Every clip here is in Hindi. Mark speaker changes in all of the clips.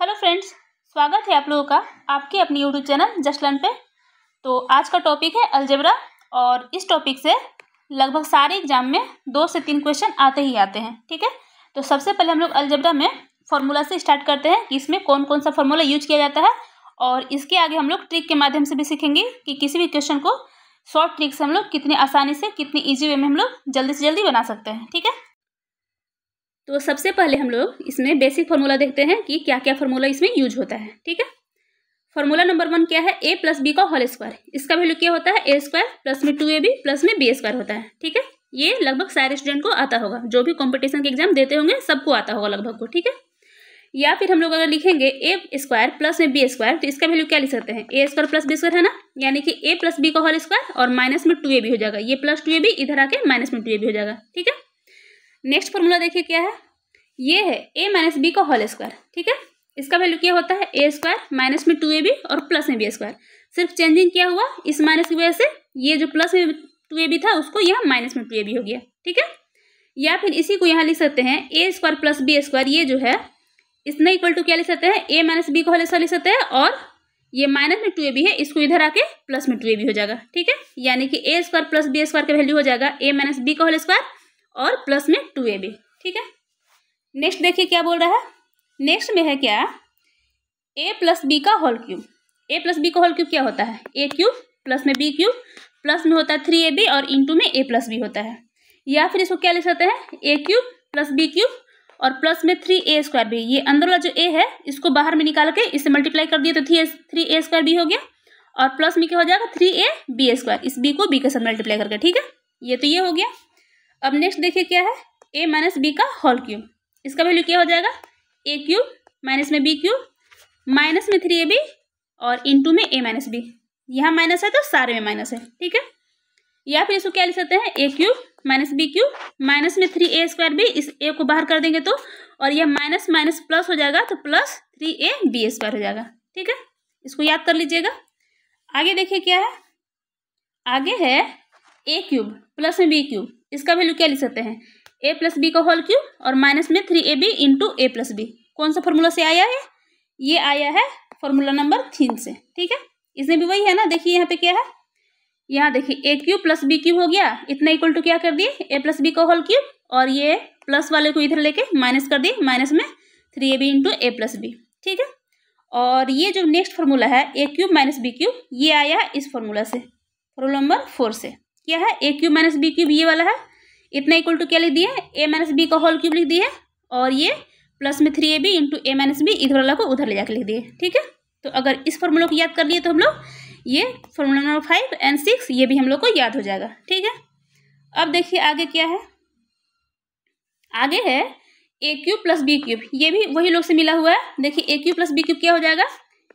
Speaker 1: हेलो फ्रेंड्स, स्वागत है आप लोगों का आपके अपनी यूट्यूब चैनल जस्ट लर्न पे। तो आज का टॉपिक है अलजेब्रा और इस टॉपिक से लगभग सारे एग्जाम में 2 से 3 क्वेश्चन आते ही आते हैं। ठीक है, तो सबसे पहले हम लोग अलजेब्रा में फॉर्मूला से स्टार्ट करते हैं कि इसमें कौन कौन सा फॉर्मूला यूज किया जाता है, और इसके आगे हम लोग ट्रिक के माध्यम से भी सीखेंगे कि किसी भी क्वेश्चन को शॉर्ट ट्रिक से हम लोग कितनी आसानी से कितनी ईजी वे में हम लोग जल्दी से जल्दी बना सकते हैं। ठीक है, तो सबसे पहले हम लोग इसमें बेसिक फार्मूला देखते हैं कि क्या क्या फार्मूला इसमें यूज होता है। ठीक है, फार्मूला नंबर 1 क्या है, a प्लस बी का होल स्क्वायर। इसका वैल्यू क्या होता है, a स्क्वायर प्लस में 2ab प्लस में b स्क्वायर होता है। ठीक है, ये लगभग सारे स्टूडेंट को आता होगा, जो भी कंपटीशन के एग्जाम देते होंगे सबको आता होगा लगभग को। ठीक है, या फिर हम लोग अगर लिखेंगे a स्क्वायर प्लस में b स्क्वायर, तो इसका वैल्यू क्या लिख सकते हैं, a square plus b square है ना, यानी कि a प्लस b का होल स्क्वायर और माइनस में 2ab हो जाएगा, ये प्लस 2ab इधर आके माइनस में 2ab हो जाएगा। ठीक है, नेक्स्ट फॉर्मूला देखिए क्या है, ये है a माइनस बी का होल स्क्वायर। ठीक है, इसका वैल्यू क्या होता है, a स्क्वायर माइनस में 2ab और प्लस में b स्क्वायर। सिर्फ चेंजिंग क्या हुआ, इस माइनस की वजह से ये जो प्लस में 2ab था उसको यहाँ माइनस में 2ab हो गया। ठीक है, या फिर इसी को यहाँ लिख सकते हैं a square plus b square, ये जो है इसमें इक्वल टू क्या लिख सकते हैं, a माइनस बी का होल स्क्वायर लिख सकते हैं, और ये माइनस में 2ab है, इसको इधर आके प्लस में 2ab हो जाएगा। ठीक है, यानी कि a square plus b square का वैल्यू हो जाएगा a माइनस बी का होल स्क्वायर और प्लस में 2ab। ठीक है, नेक्स्ट देखिए क्या बोल रहा है, नेक्स्ट में है क्या, a प्लस बी का whole cube. a plus B का होल क्यूब क्या होता है, a क्यूब प्लस में b क्यूब प्लस में होता है 3ab और इंटू में a प्लस बी होता है। या फिर इसको क्या लिख सकते हैं, a cube plus b cube और प्लस में 3a स्क्वायर बी। ये अंदर वाला जो a है इसको बाहर में निकाल के इससे मल्टीप्लाई कर दिए तो 3a स्क्वायर बी हो गया, और प्लस में क्या हो जाएगा 3ab स्क्वायर, इस b को b के साथ मल्टीप्लाई करके। ठीक है, ये तो ये हो गया। अब नेक्स्ट देखिए क्या है, a माइनस बी का होल क्यूब। इसका वैल्यू क्या हो जाएगा, a क्यूब माइनस में b क्यूब माइनस में 3ab और इंटू में a माइनस बी। यहाँ माइनस है तो सारे में माइनस है। ठीक है, या फिर इसको क्या लिख सकते हैं, a cube minus b cube minus में 3a स्क्वायर बी, इस a को बाहर कर देंगे तो, और यह माइनस माइनस प्लस हो जाएगा तो प्लस 3ab स्क्वायर हो जाएगा। ठीक है, इसको याद कर लीजिएगा। आगे देखिए क्या है, आगे है a क्यूब प्लस में b क्यूब। इसका वैल्यू क्या लिख सकते हैं, a प्लस बी का होल क्यूब और माइनस में 3ab into a plus B. कौन सा फॉर्मूला से आया है, ये आया है फॉर्मूला नंबर 3 से। ठीक है, इसमें भी वही है ना, देखिए यहाँ पे क्या है, यहाँ देखिए a cube plus B cube हो गया, इतना इक्वल टू क्या कर दिए, a प्लस बी का होल क्यूब, और ये प्लस वाले को इधर लेके माइनस कर दिए, माइनस में 3ab into a plus B. ठीक है, और ये जो नेक्स्ट फॉर्मूला है a cube minus B cube, ये आया है इस फॉर्मूला से, फॉर्मूला नंबर 4 से। क्या है, a cube minus B cube ये वाला है, इतना इक्वल टू क्या लिख दिए, a माइनस बी का होल क्यूब लिख दिए, और ये प्लस में 3ab into a minus B इधर वाला को उधर ले जाकर लिख दिए। ठीक है, तो अगर इस फॉर्मूला को याद कर लिए तो हम लोग ये फॉर्मूला नंबर 5 और 6 ये भी हम लोग को याद हो जाएगा। ठीक है, अब देखिए आगे क्या है, आगे है a cube plus B cube, ये भी वही लोग से मिला हुआ है। देखिए a cube plus B cube क्या हो जाएगा,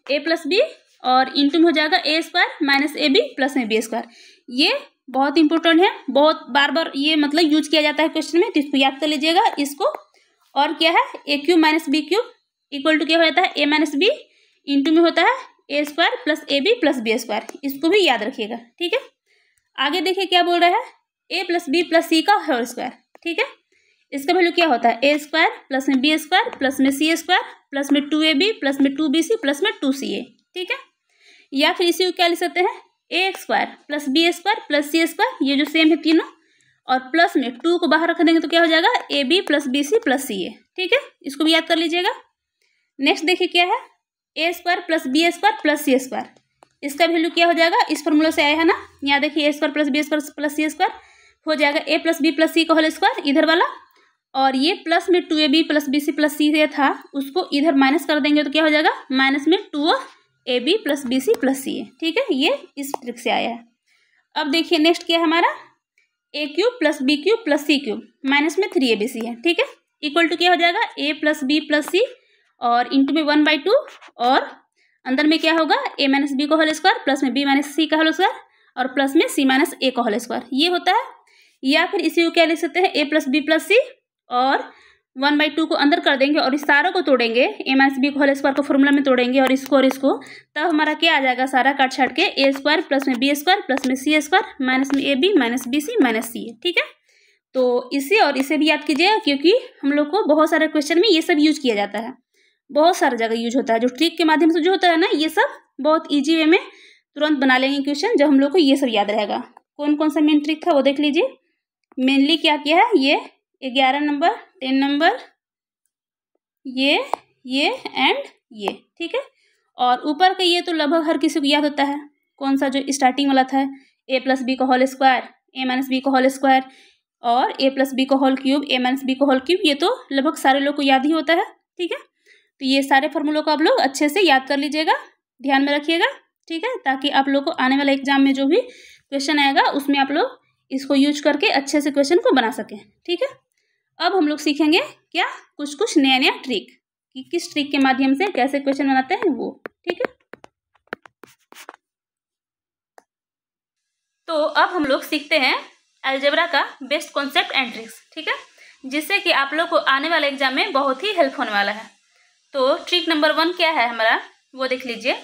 Speaker 1: a प्लस बी और इंटू में हो जाएगा a square minus ab plus में b स्क्वायर। ये बहुत इंपॉर्टेंट है, बहुत बार बार ये मतलब यूज किया जाता है क्वेश्चन में, तो इसको याद कर लीजिएगा इसको। और क्या है, a cube minus B cube equal to क्या हो जाता है, a माइनस बी इंटू में होता है a square plus ab plus b square, इसको भी याद रखिएगा। ठीक है, आगे देखिए क्या बोल रहा है, a plus B plus c का होल स्क्वायर। ठीक है, इसका वैल्यू क्या होता है, a स्क्वायर प्लस में b स्क्वायर प्लस में c स्क्वायर प्लस में 2ab प्लस में 2bc प्लस में 2ca। ठीक है, या फिर इसी को क्या लिख सकते हैं, a square plus b square plus c square, ये जो सेम है तीनों, और प्लस में 2 को बाहर रख देंगे तो क्या हो जाएगा, ab plus bc plus ca। ठीक है, इसको भी याद कर लीजिएगा। नेक्स्ट देखिए क्या है, a square plus b square plus c square. इसका वैल्यू क्या हो जाएगा, इस फॉर्मूला से आया है ना, यहाँ देखिए a square plus b square plus c square हो जाएगा a plus B plus c का होल स्क्वायर इधर वाला, और ये प्लस में 2ab plus bc plus c था उसको इधर माइनस कर देंगे तो क्या हो जाएगा, माइनस में 2ab plus bc plus ca। ठीक है, ये इस ट्रिक से आया है। अब देखिए नेक्स्ट क्या है हमारा, a cube plus b cube plus c cube minus में 3abc है। ठीक है, इक्वल टू क्या हो जाएगा, a plus b plus c और इंटू में 1/2, और अंदर में क्या होगा, a माइनस बी का होल स्क्वायर प्लस में b माइनस c का होल स्क्वायर और प्लस में c माइनस a का होल स्क्वायर, ये होता है। या फिर इसी को क्या लिख सकते हैं, a plus B plus c और 1/2 को अंदर कर देंगे और इस सारों को तोड़ेंगे, a माइनस बी का होल स्क्वायर को फॉर्मूला में तोड़ेंगे और इसको, तब हमारा क्या आ जाएगा, सारा काट छाट के a स्क्वायर प्लस में b स्क्वायर प्लस में c स्क्वायर माइनस में ab minus bc minus c। ठीक है, तो इसे और इसे भी याद कीजिएगा, क्योंकि हम लोग को बहुत सारे क्वेश्चन में ये सब यूज किया जाता है। बहुत सारा जगह यूज होता है। जो ट्रिक के माध्यम से जो होता है ना, ये सब बहुत ईजी वे में तुरंत बना लेंगे क्वेश्चन, जब हम लोग को ये सब याद रहेगा। कौन कौन सा मेन ट्रिक था वो देख लीजिए। मेनली क्या किया है, ये 11 नंबर, 10 नंबर, ये एंड ये, ठीक है। और ऊपर का ये तो लगभग हर किसी को याद होता है। कौन सा, जो स्टार्टिंग वाला था, a+b का होल स्क्वायर, a-b का होल स्क्वायर और a+b का होल क्यूब, a-b का होल क्यूब, ये तो लगभग सारे लोग को याद ही होता है, ठीक है। तो ये सारे फॉर्मूलों को आप लोग अच्छे से याद कर लीजिएगा, ध्यान में रखिएगा, ठीक है, ताकि आप लोग को आने वाला एग्जाम में जो भी क्वेश्चन आएगा उसमें आप लोग इसको यूज करके अच्छे से क्वेश्चन को बना सकें, ठीक है। अब हम लोग सीखेंगे क्या, कुछ कुछ नया नया ट्रिक, कि किस ट्रिक के माध्यम से कैसे क्वेश्चन बनाते हैं वो, ठीक है। तो अब हम लोग सीखते हैं अलजेब्रा का बेस्ट कॉन्सेप्ट एंड ट्रिक्स, ठीक है, जिससे कि आप लोग को आने वाले एग्जाम में बहुत ही हेल्प होने वाला है। तो ट्रिक नंबर 1 क्या है हमारा, वो देख लीजिए।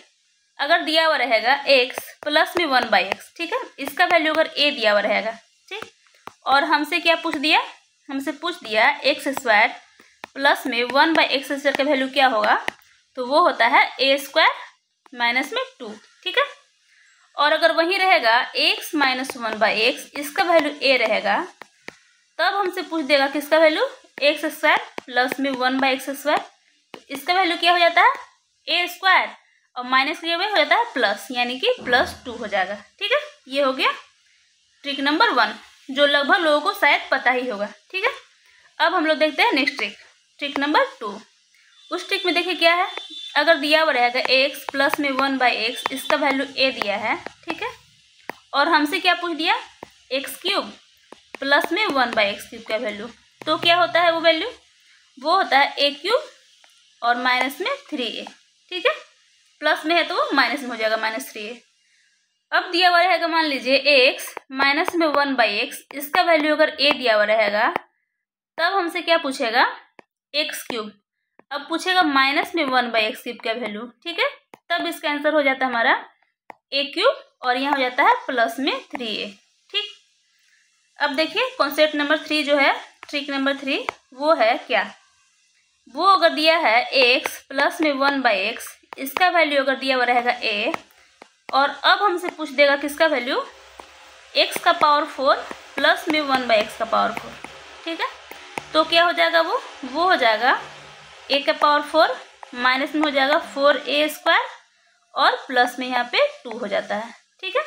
Speaker 1: अगर दिया हुआ रहेगा x प्लस में 1/x, ठीक है, इसका वैल्यू अगर a दिया हुआ रहेगा, ठीक, और हमसे क्या पूछ दिया, हमसे पूछ दिया x² प्लस में 1/x² का वैल्यू क्या होगा, तो वो होता है a² माइनस में 2, ठीक है। और अगर वही रहेगा x माइनस 1/x, इसका वैल्यू a रहेगा, तब हमसे पूछ देगा किसका वैल्यू, x² प्लस में 1/x², इसका वैल्यू क्या हो जाता है a² और माइनस किए हुए हो जाता है प्लस, यानी कि +2 हो जाएगा, ठीक है। ये हो गया ट्रिक नंबर 1, जो लगभग लोगों को शायद पता ही होगा, ठीक है। अब हम लोग देखते हैं नेक्स्ट ट्रिक, ट्रिक नंबर 2। उस ट्रिक में देखिए क्या है, अगर दिया हुआ रहेगा x प्लस में 1/x, इसका वैल्यू a दिया है, ठीक है, और हमसे क्या पूछ दिया, x³ प्लस में 1/x³ का वैल्यू, तो क्या होता है वो वैल्यू, वो होता है a³ और माइनस में 3a, ठीक है। प्लस में है तो वो माइनस में हो जाएगा, -3a। अब दिया हुआ रहेगा, मान लीजिए x माइनस में 1/x, इसका वैल्यू अगर a दिया हुआ रहेगा, तब हमसे क्या पूछेगा, x³, अब पूछेगा माइनस में 1/x³ का वैल्यू, ठीक है, तब इसका आंसर हो जाता है हमारा a³ और यहाँ हो जाता है प्लस में 3a, ठीक। अब देखिए कॉन्सेप्ट नंबर 3 जो है, ट्रिक नंबर 3, वो है क्या, वो अगर दिया है x प्लस में 1/x, इसका वैल्यू अगर दिया हुआ रहेगा a, और अब हमसे पूछ देगा किसका वैल्यू, x का पावर 4 प्लस में 1/x का पावर 4, ठीक है, तो क्या हो जाएगा वो हो जाएगा a का पावर 4 माइनस में हो जाएगा 4a² और प्लस में यहाँ पे 2 हो जाता है, ठीक है।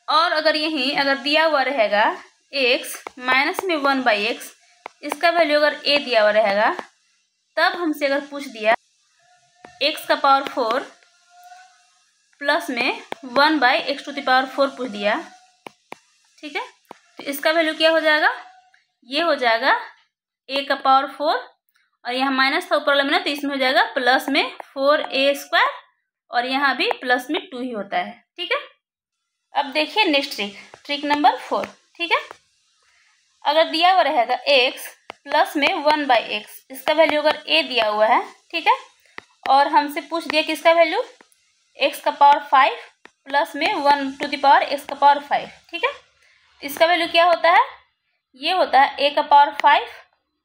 Speaker 1: और अगर यहीं अगर दिया हुआ रहेगा x माइनस में 1/x, इसका वैल्यू अगर a दिया हुआ रहेगा, तब हमसे अगर पूछ दिया x का पावर 4 प्लस में 1/x⁴ पूछ दिया, ठीक है, तो इसका वैल्यू क्या हो जाएगा, ये हो जाएगा a का पावर 4 और यहाँ माइनस था ऊपर वाला में ना, तो इसमें हो जाएगा प्लस में 4a² और यहाँ भी प्लस में 2 ही होता है, ठीक है। अब देखिए नेक्स्ट ट्रिक, ट्रिक नंबर 4, ठीक है। अगर दिया हुआ रहेगा x प्लस में 1/x, इसका वैल्यू अगर a दिया हुआ है, ठीक है, और हमसे पूछ दिया किसका वैल्यू, x का पावर 5 प्लस में 1x का पावर 5, ठीक है, इसका वैल्यू क्या होता है, ये होता है a का पावर 5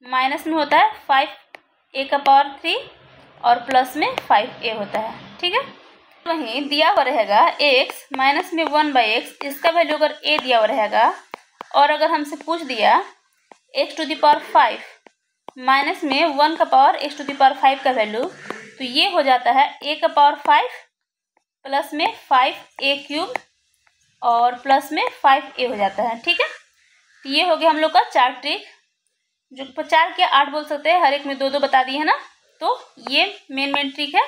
Speaker 1: माइनस में होता है 5a का पावर 3 और प्लस में 5a होता है, ठीक है। वहीं दिया हुआ रहेगा x माइनस में 1/x, इसका वैल्यू अगर a दिया हुआ रहेगा, और अगर हमसे पूछ दिया x⁵ माइनस में 1 का पावर x⁵ का वैल्यू, तो ये हो जाता है a का पावर 5 प्लस में 5a³ और प्लस में 5a हो जाता है, ठीक है। तो ये हो गया हम लोग का 4 ट्रिक, जो 4 क्या 8 बोल सकते हैं, हर एक में 2-2 बता दिए है ना। तो ये मेन ट्रिक है,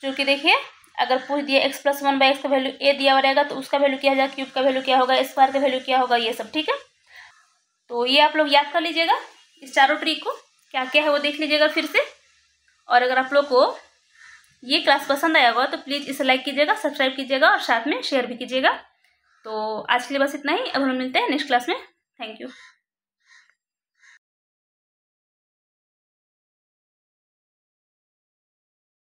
Speaker 1: जो कि देखिए अगर पूछ दिया x प्लस 1/x का वैल्यू a दिया हुआ रहेगा, तो उसका वैल्यू क्या हो जाएगा, क्यूब का वैल्यू क्या होगा, स्क्वायर का वैल्यू क्या होगा, ये सब, ठीक है। तो ये आप लोग याद कर लीजिएगा, इस चारों ट्रिक को क्या क्या है वो देख लीजिएगा फिर से। और अगर आप लोग को ये क्लास पसंद आया होगा तो प्लीज़ इसे लाइक कीजिएगा, सब्सक्राइब कीजिएगा और साथ में शेयर भी कीजिएगा। तो आज के लिए बस इतना ही, अब हम मिलते हैं नेक्स्ट क्लास में। Thank you.